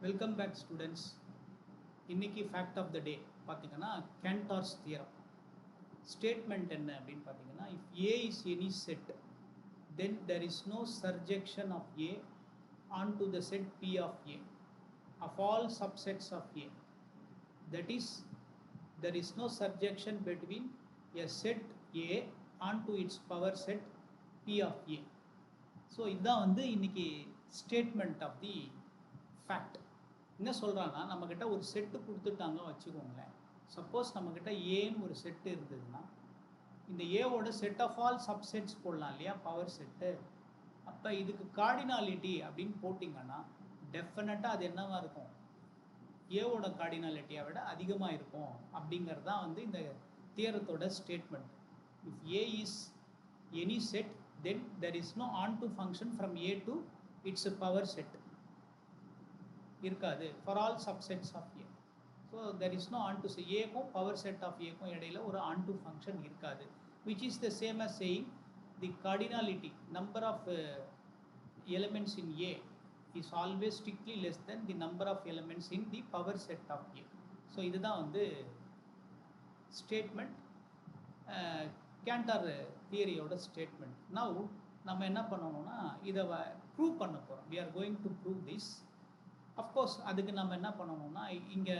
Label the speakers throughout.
Speaker 1: Welcome back students. இன்னைக்கு fact of the day பார்த்தீங்கன்னா Cantor's theorem. Statement என்ன அப்படின்னு பார்த்தீங்கன்னா, if A is any set then there is no surjection of A onto the set P of A of all subsets of A. That is there is no surjection between a set A onto its power set P of A. So இதுதான் இன்னைக்கு statement of the fact. என்ன சொல்கிறாங்கன்னா, நம்மக்கிட்ட ஒரு set கொடுத்துட்டாங்க வச்சுக்கோங்களேன். Suppose நம்மக்கிட்ட ஏன்னு ஒரு செட்டு இருந்ததுன்னா, இந்த ஏவோட செட் ஆஃப் ஆல் சப்செட்ஸ் போடலாம் இல்லையா, பவர் செட்டு. அப்போ இதுக்கு கார்டினாலிட்டி அப்படின்னு போட்டிங்கன்னா டெஃபினட்டாக அது என்னவாக இருக்கும், ஏவோட கார்டினாலிட்டியை விட அதிகமாக இருக்கும். அப்படிங்கிறது தான் இந்த தியரத்தோட statement. If A is any set then there is no onto function from A to its power set இருக்காது for all subsets of A. So there is no onto A க்கும் power set of A க்கும் இடையில ஒரு onto function இருக்காது, which is the same as saying the cardinality number of elements in A is always strictly less than the number of elements in the power set of A. So இதுதான் statement, Cantor தியரியோட statement. Now நம்ம என்ன பண்ணணும்னா இதை prove பண்ண போகிறோம். We are going to prove this. Of course அதுக்கு நம்ம என்ன பண்ணணும்னா இங்கே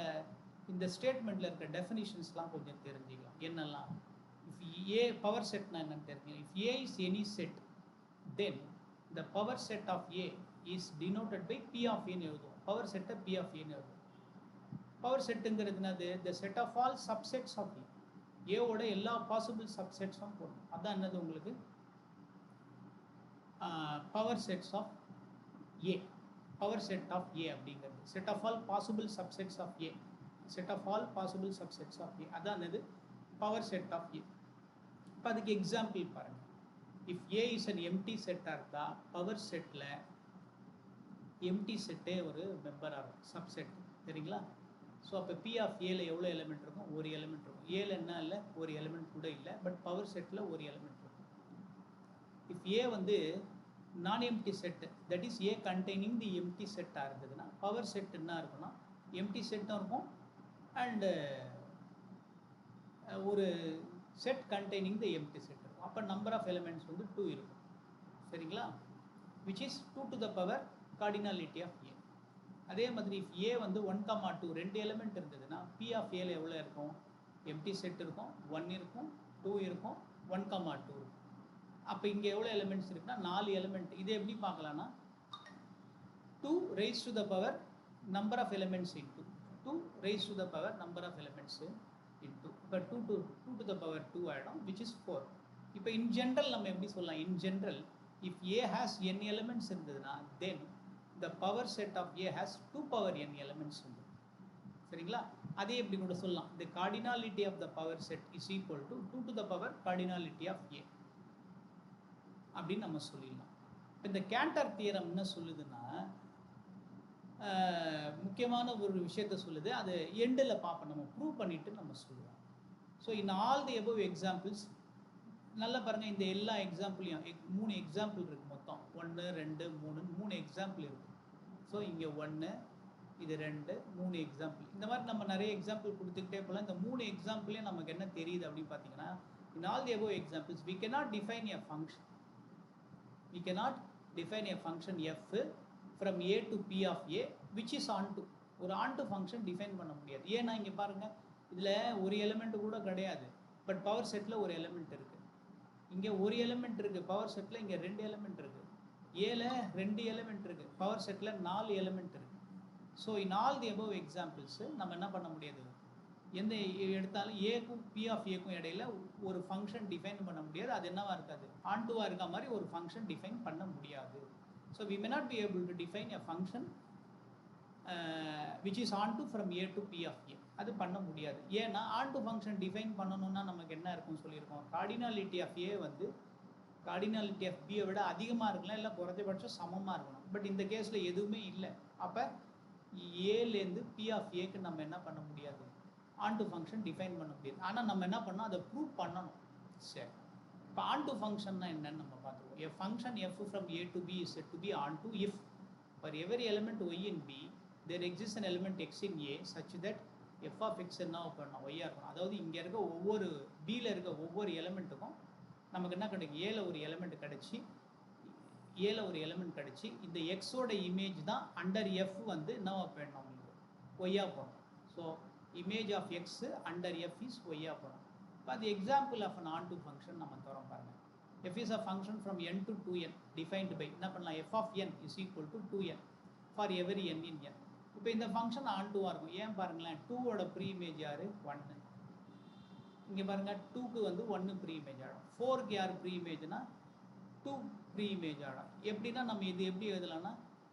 Speaker 1: இந்த ஸ்டேட்மெண்ட்டில் இருக்க டெஃபினிஷன்ஸ்லாம் கொஞ்சம் தெரிஞ்சுக்கலாம். என்னெல்லாம், இஃப் ஏ பவர் செட்னா என்னன்னு தெரிஞ்சுக்கலாம். If A is any set then the power set of A is denoted by P of ஏன்னு எழுதுவோம். பவர் செட்டை பி ஆஃப் ஏன்னு எழுதுவோம். பவர் செட்டுங்கிறதுனாது the set of all subsets of A, ஏவோட எல்லா பாசிபிள் சப்செட்ஸும் போடணும். அதான் என்னது உங்களுக்கு power sets of A. Power set of A அப்படிங்கிறது set of all possible subsets of A. Set of all possible subsets of A, அதான் என்னது பவர் செட் ஆஃப் ஏ. இப்போ அதுக்கு எக்ஸாம்பிள் பாருங்கள். If A is an empty செட்டாக இருந்தால் power settle empty செட்டே ஒரு மெம்பராக இருக்கும், சப்செட். சரிங்களா? ஸோ அப்போ பி ஆஃப் ஏல எவ்வளோ எலிமெண்ட் இருக்கும், ஒரு எலிமெண்ட் இருக்கும். ஏல என்ன இல்லை, ஒரு எலிமெண்ட் கூட இல்லை, பட் பவர் செட்டில் ஒரு எலிமெண்ட் இருக்கும். If A non empty set, that is A containing the empty செட்டாக இருந்ததுன்னா பவர் செட் என்ன இருக்குன்னா எம்டி செட்டும் இருக்கும் அண்டு ஒரு set containing the empty set இருக்கும். அப்போ நம்பர் ஆஃப் எலிமெண்ட்ஸ் 2 இருக்கும். சரிங்களா? Which is 2 to the power cardinality of A. அதே மாதிரி இஃப் ஏ 1,2 2 எலிமெண்ட் இருந்ததுன்னா பி ஆஃப் ஏல எவ்வளோ இருக்கும், எம்டி செட் இருக்கும், 1 இருக்கும், 2 இருக்கும், 1,2 இருக்கும். அப்போ இங்கே எவ்வளோ எலிமெண்ட்ஸ் இருக்குன்னா 4 எலிமெண்ட். இது எப்படி பார்க்கலாம்னா 2 raised to the power number of elements into 2 raised to the power number of elements into இப்போ 2 to the power 2 ஆகிடும், which is 4. இப்போ இன் ஜென்ரல் நம்ம எப்படி சொல்லலாம், in general if A has n elements இருந்ததுன்னா தென் the power set of A has 2 power n elements. சரிங்களா? அதே எப்படி கூட சொல்லலாம், the cardinality of the power set is equal to 2 to the power cardinality of A அப்படின்னு நம்ம சொல்லிடலாம். இந்த கேண்டார் தியரம் என்ன சொல்லுதுன்னா, முக்கியமான ஒரு விஷயத்த சொல்லுது. அது எண்டில் பார்ப்போம், நம்ம ப்ரூவ் பண்ணிட்டு நம்ம சொல்லுவோம். So in all the above examples நல்லா பாருங்கள். இந்த எல்லா எக்ஸாம்பிளையும் 3 எக்ஸாம்பிள் இருக்குது மொத்தம். 1 2 3 எக்ஸாம்பிள் இருக்குது. ஸோ இங்கே 1 இது 2 3 எக்ஸாம்பிள். இந்த மாதிரி நம்ம நிறைய எக்ஸாம்பிள் கொடுத்துக்கிட்டே போகலாம். இந்த 3 எக்ஸாம்பிளே நமக்கு என்ன தெரியுது அப்படின்னு பார்த்தீங்கன்னா, in all the above examples we cannot define a function. We cannot define a function f from A to P of A which is onto. ஒரு onto ஃபங்க்ஷன் டிஃபைன் பண்ண முடியாது. ஏன்னா இங்கே பாருங்கள், இதில் ஒரு எலிமெண்ட் கூட கிடையாது, பட் பவர் செட்டில் ஒரு எலிமெண்ட் இருக்குது. இங்கே ஒரு எலிமெண்ட் இருக்குது பவர் செட்டில், இங்கே 2 எலிமெண்ட் இருக்குது. ஏல 2 எலிமெண்ட் இருக்குது, பவர் செட்டில் 4 எலிமெண்ட் இருக்குது. So in all the above examples நம்ம என்ன பண்ண முடியாது, எந்த எடுத்தாலும் ஏக்கும் பி ஆஃப் ஏக்கும் இடையில ஒரு ஃபங்க்ஷன் டிஃபைன் பண்ண முடியாது. அது என்னவா இருக்காது, ஆன்டுவாக இருக்க மாதிரி ஒரு ஃபங்க்ஷன் டிஃபைன் பண்ண முடியாது. So we may not be able to define a function which is onto from A to P of A. அது பண்ண முடியாது. ஏன்னா ஆன்டு ஃபங்க்ஷன் டிஃபைன் பண்ணணும்னா நமக்கு என்ன இருக்குன்னு சொல்லியிருக்கோம், cardinality of A cardinality of பியை விட அதிகமாக இருக்கலாம், இல்லை குறைஞ்சபட்சம் சமமாக இருக்கணும். பட் இந்த கேஸில் எதுவுமே இல்லை. அப்போ ஏலேருந்து பி ஆஃப் ஏக்கு நம்ம என்ன பண்ண முடியாது, ஆன்டு ஃபங்க்ஷன் டிஃபைன் பண்ண முடியாது. ஆனால் நம்ம என்ன பண்ணோம், அதை ப்ரூவ் பண்ணணும். சரி, இப்போ ஆன்டு ஃபங்க்ஷன்னா என்னன்னு நம்ம பார்த்துருவோம். A function f from A to B is said to be and if for every element y in B there exists an element x in A such that f of x என்ன பண்ணணும் y இருக்கணும். அதாவது இங்கே இருக்க ஒவ்வொரு bல இருக்க ஒவ்வொரு எலிமெண்ட்டுக்கும் நமக்கு என்ன கிடைக்கும், ஏல ஒரு எலிமெண்ட் கிடைச்சி இந்த எக்ஸோட இமேஜ் தான் அண்டர் எஃப் வந்து என்னவா போயிடணும் உங்களுக்கு ஒய்யா போகணும். So image of x under f is ஒய்யா போகணும். இப்போ அது example of an onto function நம்ம தரோம் பாருங்கள். F is a function from n to 2n defined by என்ன பண்ணலாம், f of n is equal to 2n for every n in n. இப்போ இந்த ஃபங்க்ஷன் ஆன் டூவாக இருக்கும். ஏன் பாருங்களேன், 2ஓட ப்ரீ இமேஜ் யார் 1. இங்கே பாருங்கள் 2க்கு வந்து 1 ப்ரீ இமேஜ் ஆடும். 4க்கு யார் ப்ரீ இமேஜ்னா 2 ப்ரீ இமேஜ் ஆடும். எப்படின்னா நம்ம இது எப்படி எழுதலாம்னா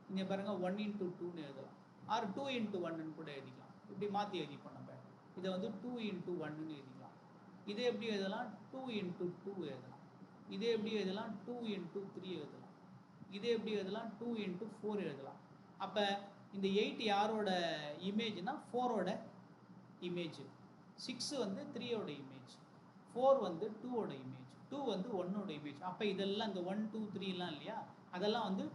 Speaker 1: இங்கே பாருங்கள் 1 into 2ன்னு எழுதலாம், ஆர் 2 into 1ன்னு கூட எழுதிக்கலாம். இப்படி மாற்றி எழுதிப்போம் நம்ம. இதை வந்து 2 into 1ன்னு எழுதிக்கலாம். இதை எப்படி எழுதலாம் 2 into 2 எழுதலாம். இதே எப்படி எழுதலாம் 2 into 3 எழுதலாம். இதே எப்படி எழுதலாம் 2 into 4 எழுதலாம். அப்போ இந்த 8 யாரோட இமேஜ்னா 4ஓட இமேஜ், 6 வந்து 3ஓட இமேஜ், 4 வந்து 2ஓட இமேஜ், 2 வந்து 1ஓட இமேஜ். அப்போ இதெல்லாம் இந்த 1 2 3லாம் இல்லையா, அதெல்லாம் வந்து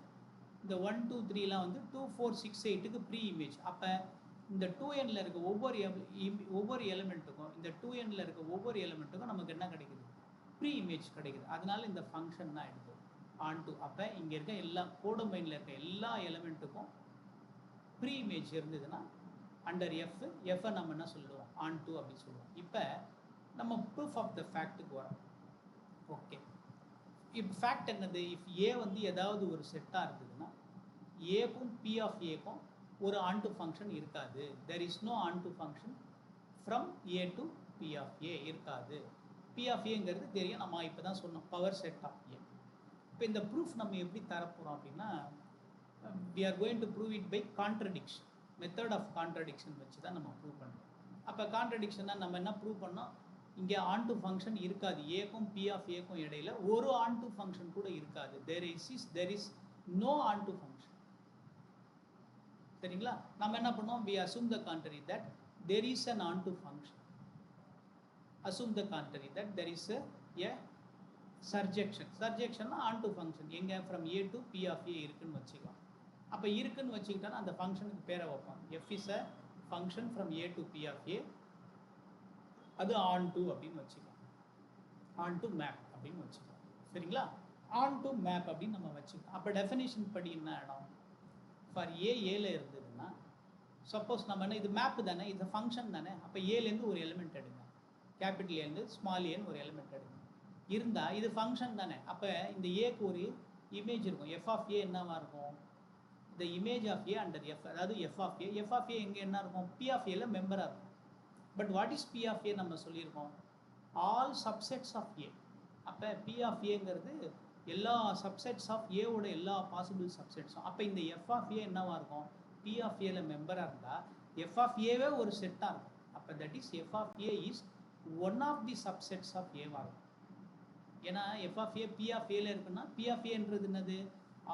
Speaker 1: இந்த 1 2 3லாம் வந்து 2 4 6 8க்கு ப்ரீ இமேஜ். அப்போ இந்த 2nல இருக்க ஒவ்வொரு எலிமெண்ட்டுக்கும் நமக்கு என்ன கிடைக்குது, ப்ரீ இமேஜ் கிடைக்குது. அதனால இந்த ஃபங்க்ஷன் தான் எடுக்கும் ஆன் டு. அப்போ இங்கே இருக்க எல்லா கோடொமைனில் இருக்க எல்லா எலிமெண்ட்டுக்கும் ப்ரீ இமேஜ் இருந்ததுன்னா அண்டர் எஃப்ஐ நம்ம என்ன சொல்லுவோம் ஆன் டு அப்படின்னு சொல்லுவோம். இப்போ நம்ம ப்ரூஃப் ஆஃப் த ஃபேக்ட்டுக்கு வரோம். ஓகே, இப்போ ஃபேக்ட் என்னது, இஃப் ஏ வந்து ஏதாவது ஒரு செட்டாக இருந்ததுன்னா ஏக்கும் பி ஆஃப் ஏக்கும் ஒரு ஆன் டு ஃபங்க்ஷன் இருக்காது. There is no onto function from A to P of A இருக்காது. பி ஆஃப் ஏங்கிறது தெரியும், நம்ம இப்போ தான் சொன்னோம் பவர் செட் ஆஃப் ஏ. இப்போ இந்த ப்ரூஃப் நம்ம எப்படி தரப்போகிறோம் அப்படின்னா, we are going to prove it by contradiction, method of contradiction வச்சு தான் நம்ம ப்ரூவ் பண்ணுறோம். அப்போ கான்ட்ரடிக்ஷன்னா நம்ம என்ன ப்ரூவ் பண்ணோம், இங்கே ஆன் டு ஃபங்க்ஷன் இருக்காது, ஏக்கும் பி ஆஃப் ஏக்கும் இடையில ஒரு ஆன் டு ஃபங்க்ஷன் கூட இருக்காது. there is no on to function. சரிங்களா, நம்ம என்ன பண்ணோம், we assume the contrary that there is an on to function. assume the contrary that there is a surjection on to function எங்க from a to p of a இருக்குன்னு வச்சுக்கலாம். அப்போ இருக்குன்னு வச்சுக்கிட்டா அந்த ஃபங்க்ஷனுக்கு பேரை வைப்போம், f is a function from a to p of a, அது on to அப்படின்னு வச்சுக்கலாம், on to map அப்படின்னு வச்சுக்கலாம். சரிங்களா, on to map அப்படின்னு நம்ம வச்சுக்கலாம். அப்போ டெஃபினேஷன் படி என்ன ஆகிடும், ஃபார் ஏல இருந்ததுன்னா சப்போஸ் நம்ம என்ன இது மேப் தானே, இது ஃபங்க்ஷன் தானே, அப்போ ஏலேருந்து ஒரு எலிமெண்ட் எடுங்க, கேபிட்டல் ஏலேருந்து ஸ்மால் ஏன்னு ஒரு எலிமெண்ட் எடுங்க இருந்தால் இது ஃபங்க்ஷன் தானே. அப்போ இந்த ஏக்கு ஒரு இமேஜ் இருக்கும், எஃப் ஆஃப் ஏ என்னவா இருக்கும், இந்த image of A under f, அதாவது எஃப் ஆஃப் ஏ எங்கே என்ன இருக்கும், பி ஆஃப் ஏல மெம்பராக இருக்கும். But what is P of A நம்ம சொல்லியிருக்கோம், ஆல் சப்செட்ஸ் ஆஃப் ஏ. அப்போ பி ஆஃப் ஏங்கிறது எல்லா சப்செட்ஸ் ஆஃப் ஏவோட எல்லா பாசிபிள் சப்செட்ஸும். அப்போ இந்த எஃப் ஆஃப் ஏ என்னவா இருக்கும், பி ஆஃப் ஏல மெம்பராக இருந்தால் எஃப் ஆஃப் ஏவே ஒரு செட்டாக இருக்கும். அப்போ that is f of A is one of the subsets of ஏவாக இருக்கும். ஏன்னா f of A P of ஏல இருக்குன்னா பி ஆஃப் ஏன்றது என்னது,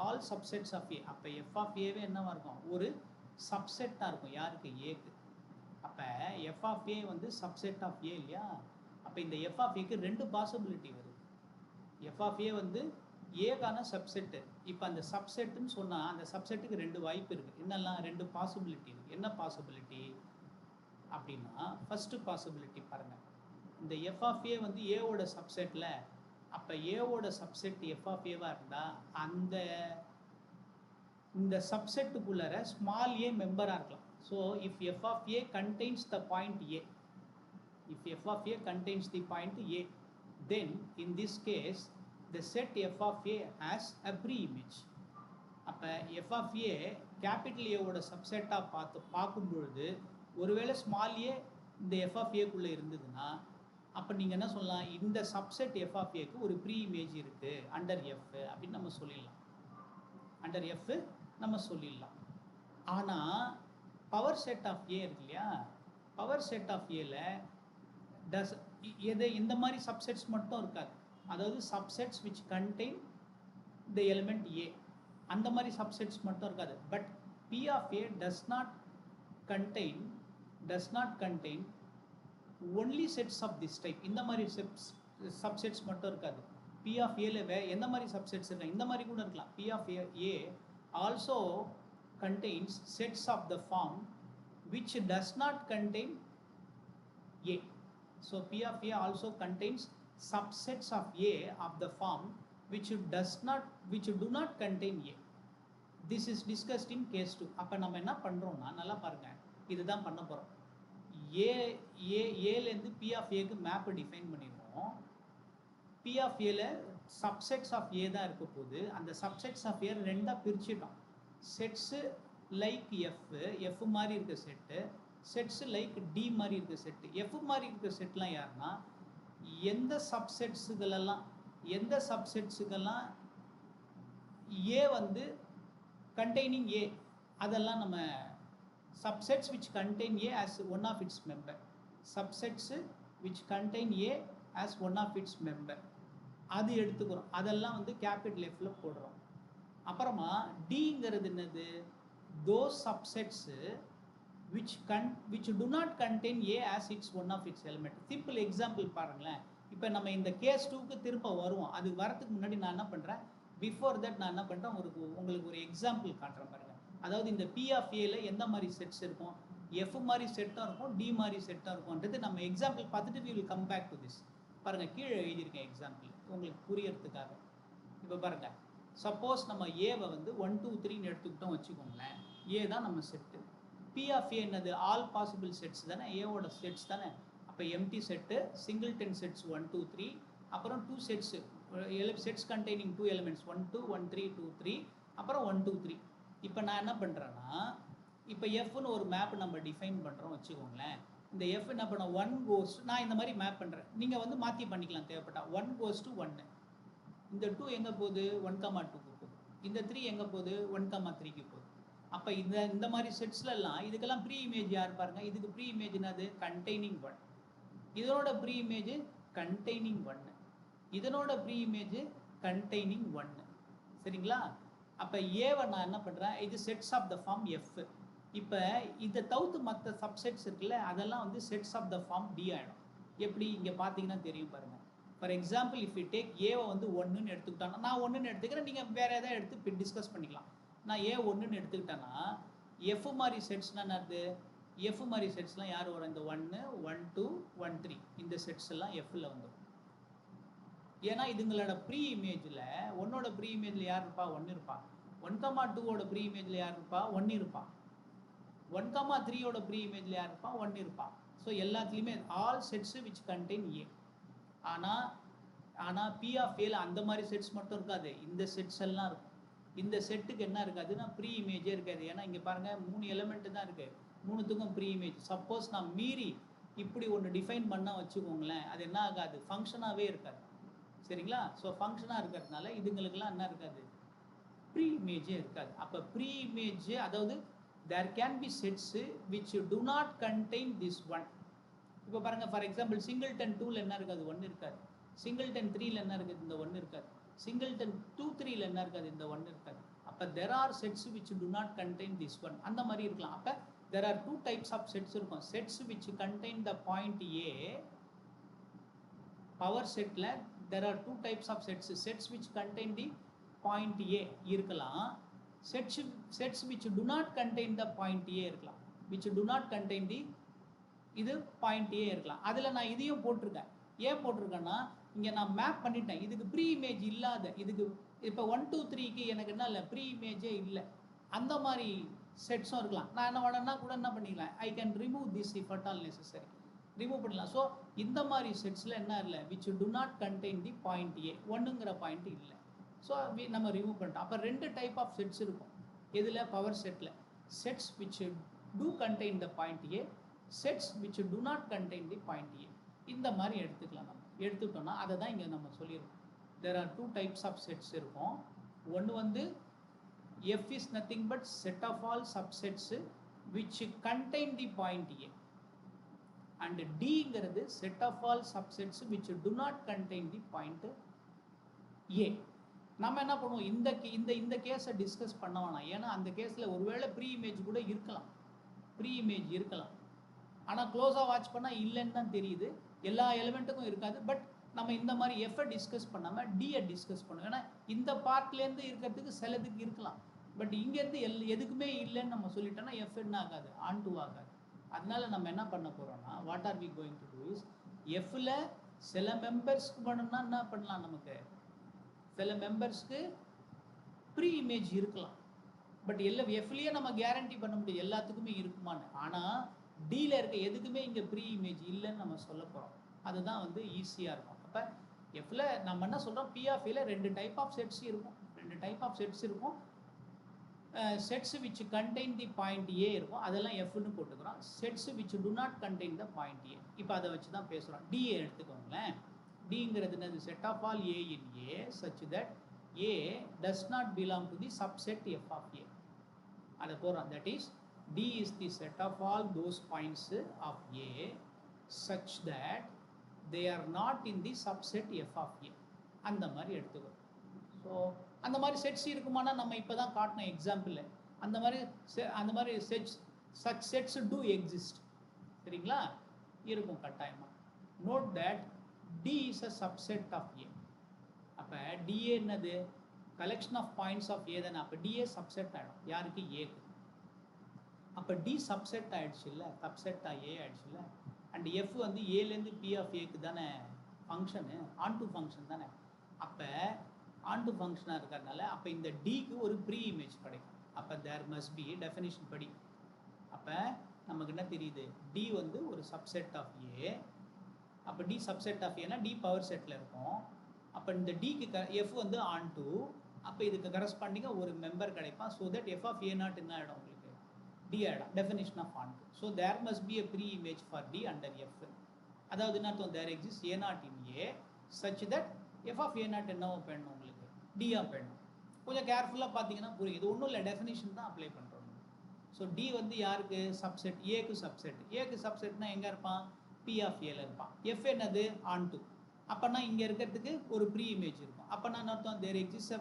Speaker 1: ஆல் சப்செட்ஸ் ஆஃப் ஏ. அப்போ எஃப் ஆஃப் ஏவே என்னவா இருக்கும், ஒரு சப்செட்டாக இருக்கும் யாருக்கு, ஏக்கு. அப்போ எஃப் ஆஃப் ஏ வந்து சப்செட் ஆஃப் ஏ இல்லையா. அப்போ இந்த எஃப் ஆஃப் ஏக்கு 2 பாசிபிலிட்டி வருது. எஃப் ஆஃப் ஏ வந்து ஏக்கான சப்செட்டு. இப்போ அந்த சப்செட்டுன்னு சொன்னால் அந்த சப்செட்டுக்கு 2 வாய்ப்பு இருக்குது. என்னெல்லாம் 2 பாசிபிலிட்டி இருக்குது. என்ன பாசிபிலிட்டி அப்படின்னா, ஃபஸ்ட்டு பாசிபிலிட்டி பாருங்கள், இந்த எஃப் ஆஃப் ஏ வந்து ஏவோட சப்செட்டில், அப்போ ஏவோட சப்செட் எஃப் ஆஃப் ஏவாக இருந்தால் இந்த சப்செட்டுக்குள்ளார ஸ்மால் ஏ மெம்பராக இருக்கலாம். So if f of A contains the point A, if f of a contains the point a, then in this case the set f of a has a pre-image. அப்போ f of a capital ஏவோட சப்செட்டாக பார்க்கும் பொழுது ஒருவேளை small A இந்த f of a குள்ளே இருந்ததுன்னா அப்போ நீங்கள் என்ன சொல்லலாம், இந்த சப்செட் f of a க்கு ஒரு ப்ரீ இமேஜ் இருக்குது அண்டர் f அப்படின்னு நம்ம சொல்லிடலாம். அண்டர் f நம்ம சொல்லிடலாம். ஆனால் பவர் செட் ஆஃப் ஏ இருக்கு இல்லையா, பவர் செட் ஆஃப் ஏல இந்த மாதிரி சப்செட்ஸ் மட்டும் இருக்காது. அதாவது subsets which contain the element A, அந்த மாதிரி சப்செட்ஸ் மட்டும் இருக்காது. But P of A does not contain only sets of this type. இந்த மாதிரி சப்செட்ஸ் மட்டும் இருக்காது. பி ஆஃப் ஏல எந்த மாதிரி சப்செட்ஸ் இருக்காங்க, இந்த மாதிரி கூட இருக்கலாம். B of A also contains sets of the form which does not contain A. So P of A also contains subsets of A of the form which do not contain A. This is discussed in case 2. அப்போ நம்ம என்ன பண்ணுறோம்னா நல்லா பாருங்க, இதுதான் பண்ண போகிறோம். ஏலேருந்து P of Aக்கு மேப் டிஃபைன் பண்ணிடுவோம். P of Aல சப்செட்ஸ் ஆஃப் ஏ தான் இருக்க போகுது. அந்த சப்செட்ஸ் ஆஃப் ஏ ரெண்டாக பிரிச்சுட்டோம். செட்ஸு லைக் எஃப் மாதிரி இருக்க செட்டு, செட்ஸு லைக் டி மாதிரி இருக்க செட்டு. எஃப் மாதிரி இருக்க செட்லாம் யாருன்னா எந்த சப்செட்ஸுக்கெல்லாம் ஏ வந்து கண்டெய்னிங் ஏ, அதெல்லாம் நம்ம subsets which contain A as one of its member, subsets which contain A as one of its member, அது எடுத்துக்கிறோம். அதெல்லாம் வந்து கேபிட்டல் Fல போடுறோம். அப்புறமா Dங்கிறது என்னது, those subsets which do not contain A as its one of its element. Simple example பாருங்களேன். இப்போ நம்ம இந்த கேஸ் 2க்கு திரும்ப வருவோம். அது வரதுக்கு முன்னாடி நான் என்ன பண்ணுறேன், பிஃபோர் தட் நான் என்ன பண்ணுறேன், உங்களுக்கு ஒரு எக்ஸாம்பிள் காட்டுறேன் பாருங்கள். அதாவது இந்த P of Aல எந்த மாதிரி செட்ஸ் இருக்கும், F மாதிரி செட்டும் இருக்கும், D மாதிரி செட்டும் இருக்கும்ன்றது நம்ம எக்ஸாம்பிள் பார்த்துட்டு we will come back to this. பாருங்கள், கீழே எழுதியிருக்கேன் எக்ஸாம்பிள் உங்களுக்கு புரியறதுக்காக. இப்போ பாருங்கள், சப்போஸ் நம்ம ஏவை வந்து 1 2 3ன்னு எடுத்துக்கிட்டோம் வச்சுக்கோங்களேன். ஏ தான் நம்ம செட்டு. P of A என்னது, ஆல் பாசிபிள் செட்ஸ் தானே, ஏவோட செட்ஸ் தானே. அப்போ எம்டி செட்டு, சிங்கிள்டன் செட்ஸ் 1 2 3, அப்புறம் 2 செட்ஸ் கண்டெய்னிங் 2 எலிமெண்ட்ஸ் 1 2 1 3 2 3, அப்புறம் 1 2 3. இப்போ நான் என்ன பண்ணுறேன்னா, இப்போ எஃப்னு ஒரு மேப் நம்ம டிஃபைன் பண்ணுறோம் வச்சுக்கோங்களேன். இந்த எஃப் என்ன பண்ண 1 goes, நான் இந்த மாதிரி மேப் பண்ணுறேன், நீங்கள் வந்து மாற்றி பண்ணிக்கலாம் தேவைப்பட்டா. 1 goes to 1, இந்த 2 எங்கே போகுது 1,2க்கு போகுது, இந்த 3 எங்கே போகுது 1,3க்கு போகுது. அப்போ இந்த மாதிரி செட்ஸ்லாம் இதுக்கெல்லாம் ப்ரீ இமேஜ் யார் பாருங்க, இதுக்கு ப்ரீ இமேஜ் என்னது கண்டெய்னிங் 1, இதனோட ப்ரீ இமேஜ் கண்டெய்னிங் 1, இதனோட ப்ரீ இமேஜ் கண்டெய்னிங் 1. சரிங்களா? அப்போ ஏவை நான் என்ன பண்ணுறேன், இது sets of the form f. இப்போ இதை தவிர்த்து மற்ற சப்செட்ஸ் இருக்குல்ல, அதெல்லாம் வந்து sets of the form T ஆகிடும். எப்படி இங்கே பார்த்தீங்கன்னா தெரியும் பாருங்கள். For example if you take ஏவை வந்து 1ன்னு எடுத்துக்கிட்டோன்னா, நான் 1ன்னு எடுத்துக்கிறேன், நீங்கள் வேறு எதாவது எடுத்து டிஸ்கஸ் பண்ணிக்கலாம். நான் ஏ 1ன்னு எடுத்துக்கிட்டேன்னா எஃப் மாதிரி செட்ஸ்னால் என்னது, எஃப் மாதிரி செட்ஸ்லாம் யார் வரும், இந்த 1 1 2 1 3 இந்த செட்ஸ் எல்லாம் எஃப்ல வந்துடும். ஏன்னா இதுங்களோட ப்ரீ இமேஜில் ஒன்னோட ப்ரீ இமேஜில் யார் இருப்பா 1 இருப்பா, 1,2ஓட ப்ரீ இமேஜில் யார் இருப்பா 1 இருப்பா, 1,3ஓட ப்ரீ இமேஜில் யார் இருப்பா 1 இருப்பா. ஸோ எல்லாத்துலேயுமே ஆல் செட்ஸு விச் கண்டெயின் ஏ. ஆனால் P of Aல அந்த மாதிரி செட்ஸ் மட்டும் இருக்காது, இந்த செட்ஸ் எல்லாம் இருக்கும். இந்த செட்டுக்கு என்ன இருக்காதுன்னா ப்ரீ இமேஜே இருக்காது. ஏன்னா இங்கே பாருங்கள் 3 எலிமெண்ட்டு தான் இருக்குது, 3த்துக்கும் ப்ரீ இமேஜ். சப்போஸ் நான் மீறி இப்படி ஒன்று டிஃபைன் பண்ணால் வச்சுக்கோங்களேன், அது என்ன ஆகாது, ஃபங்க்ஷனாகவே இருக்காது. சரிங்களா? ஸோ ஃபங்க்ஷனாக இருக்கிறதுனால இதுங்களுக்கெல்லாம் என்ன இருக்காது, ப்ரீ இமேஜே இருக்காது. அப்போ ப்ரீ இமேஜ், அதாவது there can be sets which do not contain this 1. இப்போ பாருங்கள், ஃபார் எக்ஸாம்பிள் சிங்கிள்டன் 2ல் என்ன இருக்காது 1 இருக்காது, சிங்கிள்டன் 3ல் என்ன இருக்குது இந்த 1 இருக்காது, சிங்கிள்டன் 2 3ல் என்ன இருக்காது இந்த 1 இருக்காது. அப்போ there are sets which do not contain this 1, அந்த மாதிரி இருக்கலாம். அப்போ there are 2 types of sets இருக்கும். Sets which contain the point A, power செட்டில் there are 2 types of sets which contain the point A இருக்கலாம், sets which do not contain the point A இருக்கலாம், which do not contain the இது point A இருக்கலாம். அதில் நான் இதையும் போட்டிருக்கேன். ஏன் போட்டிருக்கேன்னா, இங்கே நான் மேப் பண்ணிட்டேன், இதுக்கு ப்ரீ இமேஜ் இல்லாத, இதுக்கு இப்போ 1 2 3க்கு எனக்கு என்ன இல்லை ப்ரீ இமேஜே இல்லை, அந்த மாதிரி செட்ஸும் இருக்கலாம். நான் என்ன வேணும்னா கூட என்ன பண்ணிக்கலாம், I can remove this if at all necessary, remove பண்ணலாம். ஸோ இந்த மாதிரி செட்ஸில் என்ன இல்லை, which do not contain the point A, 1ங்கிற பாயிண்ட் இல்லை. ஸோ நம்ம ரிமூவ் பண்ணிட்டோம். அப்போ 2 டைப் ஆஃப் செட்ஸ் இருக்கும். இதில் பவர் செட்டில் sets which do contain the point A, sets which do not contain the point A. இந்த மாதிரி எடுத்துக்கலாம். நம்ம எடுத்துக்கிட்டோம்னா அதை தான் இங்கே நம்ம சொல்லியிருக்கோம். There are 2 types of sets இருக்கும். ஒன்று வந்து f is nothing but set of all subsets which contain the point A. And டிங்கிறது set of all subsets which do not contain the point A. நம்ம என்ன பண்ணுவோம், இந்த கேஸை டிஸ்கஸ் பண்ண வேணாம். ஏன்னா அந்த கேஸில் ஒருவேளை ப்ரீ இமேஜ் கூட இருக்கலாம், ப்ரீ இமேஜ் இருக்கலாம். ஆனால் க்ளோஸாக வாட்ச் பண்ணால் இல்லைன்னு தான் தெரியுது, எல்லா எலிமெண்ட்டுக்கும் இருக்காது. பட் நம்ம இந்த மாதிரி எஃப்ஐ டிஸ்கஸ் பண்ணாமல் டியை டிஸ்கஸ் பண்ணுவோம். ஏன்னா இந்த பார்ட்லேருந்து இருக்கிறதுக்கு சிலதுக்கு இருக்கலாம், பட் இங்கேருந்து எதுக்குமே இல்லைன்னு நம்ம சொல்லிட்டோம்னா எஃப் என்ன ஆகாது, ஆன் டூ ஆகாது. அதனால நம்ம என்ன பண்ண போகிறோம்னா, what are we going to do is, எஃப்ல சில மெம்பர்ஸ்க்கு பண்ணணும்னா என்ன பண்ணலாம், நமக்கு சில மெம்பர்ஸ்க்கு ப்ரீ இமேஜ் இருக்கலாம். பட் எஃப்லேயே நம்ம கேரண்டி பண்ண முடியும் எல்லாத்துக்குமே இருக்குமான்னு. ஆனால் டியில் இருக்க எதுக்குமே இங்கே ப்ரீ இமேஜ் இல்லைன்னு நம்ம சொல்ல போகிறோம். அதுதான் வந்து ஈஸியாக இருக்கும். அப்போ எஃப்ல நம்ம என்ன சொல்கிறோம், பி ஆஃப் ஏல 2 டைப் ஆஃப் செட்ஸ் இருக்கும். 2 டைப் ஆஃப் செட்ஸ் இருக்கும். Sets which contain the point A இருக்கும், அதெல்லாம் எஃப்னு போட்டுக்கிறோம். Sets which do not contain the point A. இப்போ அதை வச்சு தான் பேசுகிறோம். டி எடுத்துக்கோங்களேன். டிங்கிறது என்னது, set of all a in A such that a does not belong to the subset f of A. அதை போடுறோம். That is T is the set of all those points of A such that they are not in the subset f of A. அந்த மாதிரி எடுத்துக்கிறோம். So அந்த மாதிரி sets இருக்குமானா நம்ம இப்போ தான் காட்டின எக்ஸாம்பிள் அந்த மாதிரி சச் செட்ஸ் டூ எக்ஸிஸ்ட். சரிங்களா, இருக்கும் கட்டாயமாக. Note that T is a subset of A. அப்போ டிஏ என்னது, collection of points of A தானே. அப்போ டிஏ சப்செட் ஆகிடும் யாருக்கு, ஏக்கு. அப்போ டி சப்செட் ஆகிடுச்சு இல்லை, சப்செட்டாக ஏ ஆகிடுச்சு இல்லை. அண்ட் எஃப் வந்து ஏலேருந்து பி ஆஃப் ஏக்கு தானே ஃபங்க்ஷனு, ஆன் டு ஃபங்க்ஷன் தானே. அப்போ ஆன் டு ஃபங்க்ஷனாக இருக்கிறதுனால அப்போ இந்த டிக்கு ஒரு ப்ரீ இமேஜ் கிடைக்கும். அப்போ தேர் மஸ்ட் பி டெஃபினிஷன் படி. அப்போ நமக்கு என்ன தெரியுது, டி வந்து ஒரு சப்செட் ஆஃப் ஏ. அப்போ டி சப்செட் ஆஃப் ஏன்னா டி பவர் செட்டில் இருக்கும். அப்போ இந்த டிக்கு எஃப் வந்து ஆன் டு, அப்போ இதுக்கு கரஸ்பாண்டிங்காக ஒரு மெம்பர் கிடைப்பான். So that f of A naught என்ன ஆகிடும் உங்களுக்கு, டி ஆகிடும். Definition of onto. So there must be a preimage for T under f. அதாவது என்ன அர்த்தம், there exist a naught in A such that f of A naught என்னவோ பண்ணணும் உங்களுக்கு, டியாக பண்ணணும். கொஞ்சம் கேர்ஃபுல்லாக பார்த்தீங்கன்னா புரியும். இது ஒன்றும் இல்லை, டெஃபினிஷன் தான் அப்ளை பண்ணுறோம். ஸோ டி வந்து யாருக்கு சப்செட், ஏக்கு சப்செட். ஏக்கு சப்செட்னா எங்கே இருப்பான், பி ஆஃப் ஏல இருப்பான். எஃப் என்னது, ஆன் டு. அப்போனா இங்கே இருக்கிறதுக்கு ஒரு ப்ரீ இமேஜ் இருக்கும். அப்போனா என்ன அர்த்தம், there exist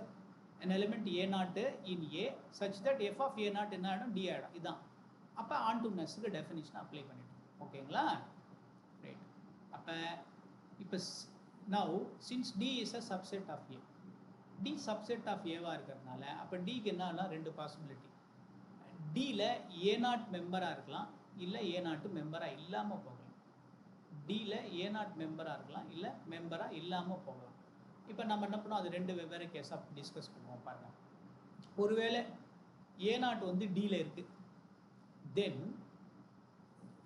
Speaker 1: an element a naught in A such that f of a naught என்ன ஆகிடும், டி ஆகிடும். இதுதான். அப்போ ஆன் டு நெஸ்க்கு டெஃபினிஷன் அப்ளை பண்ணிட்டோம். ஓகேங்களா, ரைட். அப்போ இப்போ now since D is a subset of A, D subset of ஏவாக இருக்கிறதுனால அப்போ டிக்கு என்னன்னா 2 பாசிபிலிட்டி. டியில் ஏ நாட் மெம்பராக இருக்கலாம், இல்லை ஏ நாட்டு மெம்பராக இல்லாமல் போகலாம். டியில் ஏ நாட் மெம்பராக இருக்கலாம், இல்லை மெம்பராக இல்லாமல் போகலாம். இப்போ நம்ம என்ன பண்ணோம், அது 2 வெவ்வேறு கேஸாக டிஸ்கஸ் பண்ணுவோம் பாருங்கள். ஒருவேளை ஏ நாட் வந்து டியில் இருக்குது, தென்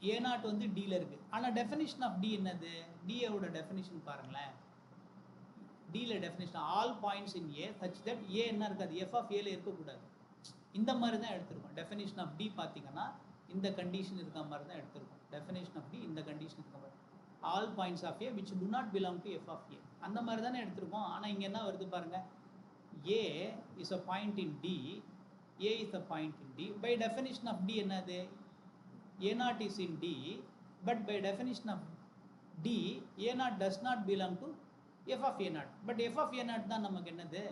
Speaker 1: ஏ நாட் வந்து டியில் இருக்குது. ஆனால் டெஃபினிஷன் ஆஃப் டி என்னது, டியோட டெஃபினிஷன் பாருங்களேன். டியில் definition all points in A such that A என்ன இருக்காது, எஃப் ஆஃப் ஏல இருக்கக்கூடாது. இந்த மாதிரி தான் எடுத்துருக்கோம். டெஃபினிஷன் ஆஃப் டி பார்த்தீங்கன்னா இந்த கண்டிஷன் இருக்க மாதிரி தான் எடுத்துருக்கோம். டெஃபினிஷன் ஆஃப் டி இந்த கண்டிஷன் இருக்க மாதிரி, all points of A which do not belong to f of A, அந்த மாதிரி தானே எடுத்துருக்கோம். ஆனால் இங்கே என்ன வருது பாருங்கள், A is a point in D, A is a point in D. By definition of D என்னது, A naught is in D, but by definition of D A naught does not belong to f of A naught. But F of A not தான் நமக்கு என்னது,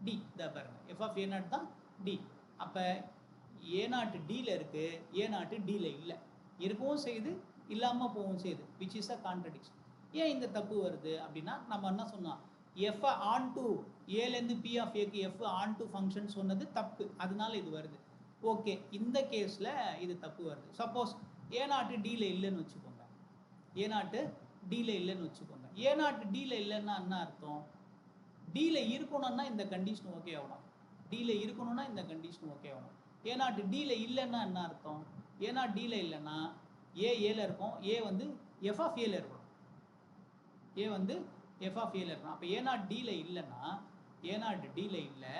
Speaker 1: D. இதை பாருங்கள், F of A not தான் D. அப்போ ஏ நாட்டு டியில் இருக்குது, ஏ நாட்டு டியில் இல்லை, இருக்கவும் செய்யுது இல்லாமல் போகவும் செய்யுது, விச் இஸ் அ கான்ட்ரடிக்ஷன். ஏன் இந்த தப்பு வருது அப்படின்னா, நம்ம என்ன சொன்னோம், எஃப் ஆன் டு ஏலேருந்து பி ஆஃப் ஏக்கு எஃப் ஆன் டு ஃபங்க்ஷன் சொன்னது தப்பு, அதனால இது வருது. ஓகே, இந்த கேஸில் இது தப்பு வருது. சப்போஸ் ஏ நாட்டு டியில் இல்லைன்னு வச்சுக்கோங்க, ஏ நாட்டு டியில் இல்லைன்னு வச்சுக்கோங்க. ஏ நாட்டு டியில் இல்லைன்னா என்ன அர்த்தம், டியில் இருக்கணும்னா இந்த கண்டிஷன் ஓகே ஆகணும், டியில் இருக்கணும்னா இந்த கண்டிஷன் ஓகே ஆகணும். ஏ நாட்டு டியில் இல்லைன்னா என்ன அர்த்தம், ஏ நாட் டியில் இல்லைன்னா ஏ ஏல இருக்கும், ஏ வந்து எஃப் ஆஃப் ஏல இருக்கணும், ஏ வந்து எஃப் ஆஃப் ஏல இருக்கணும். அப்போ ஏ நாட் டியில் இல்லைன்னா ஏ நாட் டியில் இல்லை,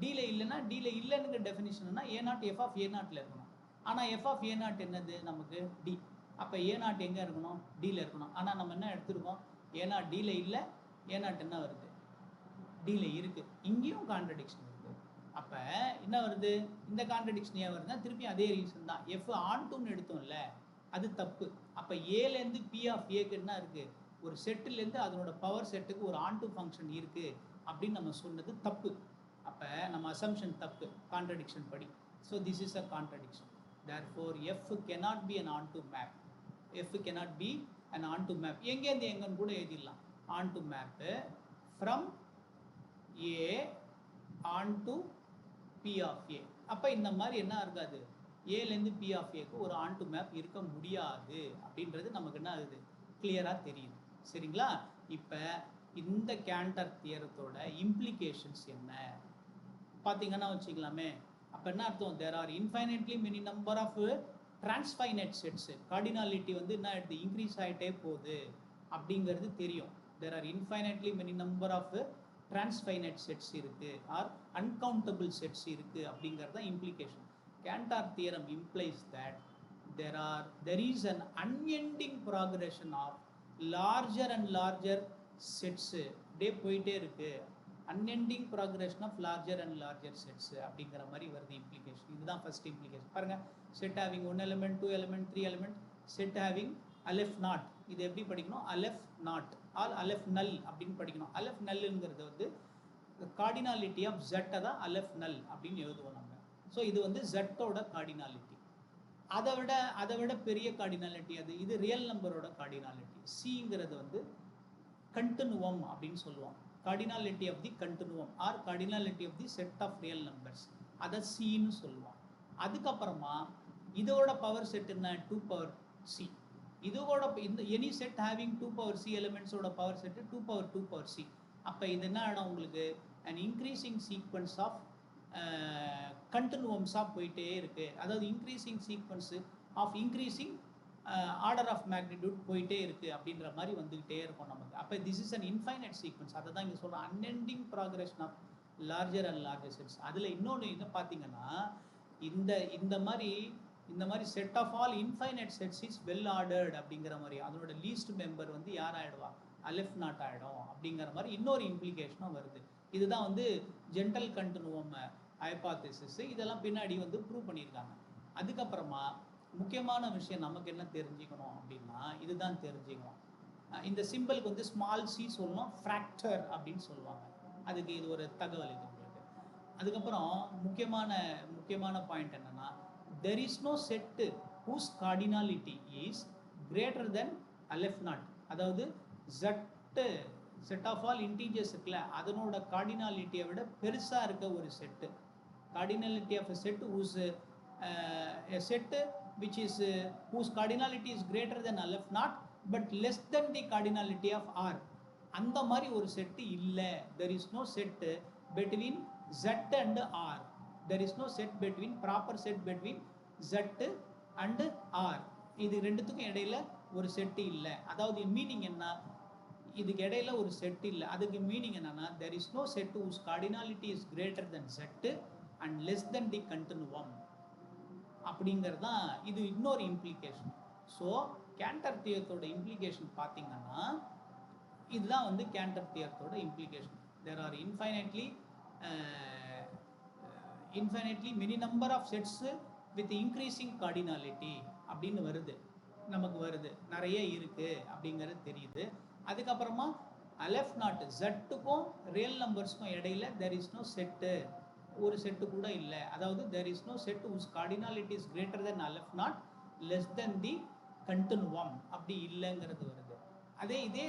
Speaker 1: டியில் இல்லைன்னா டியில் இல்லைன்னு டெஃபினிஷன்னா ஏ நாட் எஃப் ஆஃப் ஏ நாட்டில் இருக்கணும். ஆனால் எஃப் ஆஃப் ஏ நாட் என்னது நமக்கு டி. அப்போ ஏ நாட் எங்கே இருக்கணும், டியில் இருக்கணும். ஆனால் நம்ம என்ன எடுத்துருக்கோம், ஏ நாட் டியில் இல்லை, ஏ நாட் என்ன வருது, டியில் இருக்குது. இங்கேயும் கான்ட்ரடிக்ஷன் இருக்குது. அப்போ என்ன வருது, இந்த கான்ட்ரடிக்ஷன் ஏன் வருதுன்னா திருப்பி அதே ரீசன் தான். எஃப் ஆன் டூன்னு எடுத்தோம்ல, அது தப்பு. அப்போ ஏலேருந்து பி ஆஃப் ஏக்கு என்ன இருக்குது, ஒரு செட்டுலேருந்து அதனோட பவர் செட்டுக்கு ஒரு ஆன் டூ ஃபங்க்ஷன் இருக்குது அப்படின்னு நம்ம சொன்னது தப்பு. அப்போ நம்ம அசம்ஷன் தப்பு, கான்ட்ரடிக்ஷன் படி. So this is a contradiction. Therefore F cannot be an on to map. F cannot be an on to map. எங்கேருந்து எங்கன்னு கூட எழுதிடலாம். on to map from A on to P of A. அப்போ இந்த மாதிரி என்ன இருக்காது, ஏலேருந்து பி ஆஃப் ஏக்கு ஒரு ஆன் டு மேப் இருக்க முடியாது அப்படின்றது நமக்கு என்ன ஆகுது, கிளியராக தெரியுது. சரிங்களா? இப்போ இந்த கேண்டர் தியரத்தோட இம்ப்ளிகேஷன்ஸ் என்ன பார்த்தீங்கன்னா வச்சுக்கலாமே. அப்போ என்ன அர்த்தம், there are infinitely many number of transfinite sets. Cardinality வந்து என்ன ஆகிடுது, இன்க்ரீஸ் ஆகிட்டே போகுது அப்படிங்கிறது தெரியும். There are infinitely many number of transfinite sets இருக்குது ஆர் அன்கவுண்டபிள் செட்ஸ் இருக்குது அப்படிங்கிறது தான் implication. Cantor theorem implies that there is an unending progression of larger and larger sets. அப்படியே போயிட்டே இருக்கு, unending progression of larger and larger sets அப்படிங்கிற மாதிரி வருது இம்ப்ளிகேஷன். இதுதான் ஃபர்ஸ்ட் இம்ப்ளிகேஷன். பாருங்க, set having 1 element 2 element 3 element, set having aleph naught. இது எப்படி படிக்கணும், அலெஃப் நாட் ஆல் அலெஃப் நல் அப்படின்னு படிக்கணும். அலெஃப் நல்லுங்கிறது வந்து கார்டினாலிட்டி ஆஃப் ஜெட்டை தான் அலெஃப் நல் அப்படின்னு எழுதுவோம் நம்ம. ஸோ இது வந்து ஜெட்டோட கார்டினாலிட்டி. அதை விட பெரிய கார்டினாலிட்டி அது, இது ரியல் நம்பரோட கார்டினாலிட்டி. சிங்கிறது வந்து கண்டினுவம் அப்படின்னு சொல்லுவோம். Cardinality of the continuum or cardinality of the set of real numbers, அதை சின்னு சொல்லுவோம். அதுக்கப்புறமா இதோட பவர் செட் என்ன, 2 பவர் சி. இதோட இந்த any set having 2 power C எலிமெண்ட்ஸோட power set 2 power 2 power C. அப்போ இது என்ன ஆகிடும் உங்களுக்கு, அண்ட் இன்க்ரீசிங் சீக்வன்ஸ் ஆஃப் கண்டினுவம்ஸாக போயிட்டே இருக்குது. அதாவது increasing sequence of increasing order of magnitude போயிட்டே இருக்குது அப்படின்ற மாதிரி வந்துக்கிட்டே இருக்கும் நமக்கு. அப்போ this is an infinite sequence. அதை தான் இங்கே சொல்கிறோம், unending progression of larger and larger sets. அதில் இன்னொன்று என்ன பார்த்தீங்கன்னா, இந்த மாதிரி set of all infinite sets is well ordered அப்படிங்கிற மாதிரி. அதனோட லீஸ்ட் மெம்பர் வந்து யார் ஆகிடுவா, அலெஃப் நாட் ஆகிடும் அப்படிங்கிற மாதிரி இன்னொரு இம்ப்ளிகேஷனும் வருது. இதுதான் வந்து ஜென்ரல் கண்டினுவம் ஹைபாத்தசிஸ். இதெல்லாம் பின்னாடி வந்து ப்ரூவ் பண்ணியிருக்காங்க. அதுக்கப்புறமா முக்கியமான விஷயம் நமக்கு என்ன தெரிஞ்சுக்கணும் அப்படின்னா, இதுதான் தெரிஞ்சுக்கணும். இந்த சிம்பிளுக்கு வந்து ஸ்மால் சி சொல்லணும், ஃப்ராக்டர் அப்படின்னு சொல்லுவாங்க. அதுக்கு இது ஒரு தகவல் இது உங்களுக்கு. அதுக்கப்புறம் முக்கியமான பாயிண்ட் என்னன்னா, there is no set whose cardinality is greater than aleph naught. அதாவது செட் ஆஃப் ஆல் இன்டீஜர்ஸ் இருக்குல்ல, அதனோட கார்டினாலிட்டியை விட பெருசாக இருக்க ஒரு set. Cardinality of a set whose a set which is whose cardinality is greater than aleph naught but less than the cardinality of R. அந்த மாதிரி ஒரு செட்டு இல்லை. there is no set between Z and R. there is no set between proper set between Z and R. இது ரெண்டுத்துக்கும் இடையில ஒரு set இல்லை. அதாவது மீனிங் என்ன, இதுக்கு இடையில ஒரு செட் இல்லை. அதுக்கு மீனிங் என்னன்னா, there is no set whose cardinality is greater than Z and less than the continuum அப்படிங்கிறது தான் இது இன்னொரு இம்ப்ளிகேஷன். ஸோ கேண்டர் தியரத்தோட இம்ப்ளிகேஷன் பார்த்தீங்கன்னா, இதுதான் வந்து கேண்டர் தியரத்தோட implication. there are infinitely many number of sets with increasing cardinality அப்படின்னு நமக்கு வருது, நிறைய இருக்கு அப்படிங்கிறது தெரியுது. அதுக்கப்புறமா அலெஃப் நாட் ஜெட்டுக்கும் ரியல் நம்பர்ஸ்க்கும் இடையில there is no set, ஒரு செட்டு கூட இல்லை. அதாவது there is no set whose cardinality is greater than aleph naught less than the continuum அப்படி இல்லைங்கிறது வருது. இதே